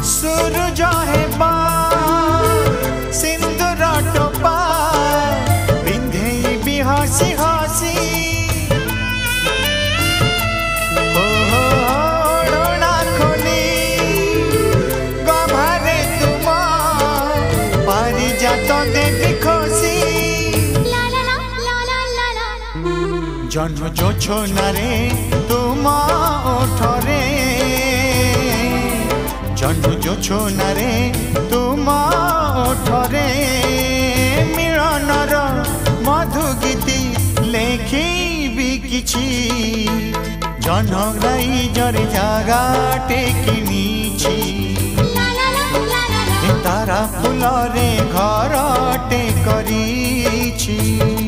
सूरज हेबा सिंदूर टोपा पिंधे हसी हसी ओढ़ना खोली गभारे तुम परिजात देवी खोसी जन्म जोछनारे तुम ओठरे जन्म जोछनारे तुम ओठरे मिलनर मधु गीति लेखी किछि जनगाई जरे जागा टेकिनीछि तारा फुलरे घर टे करिछि।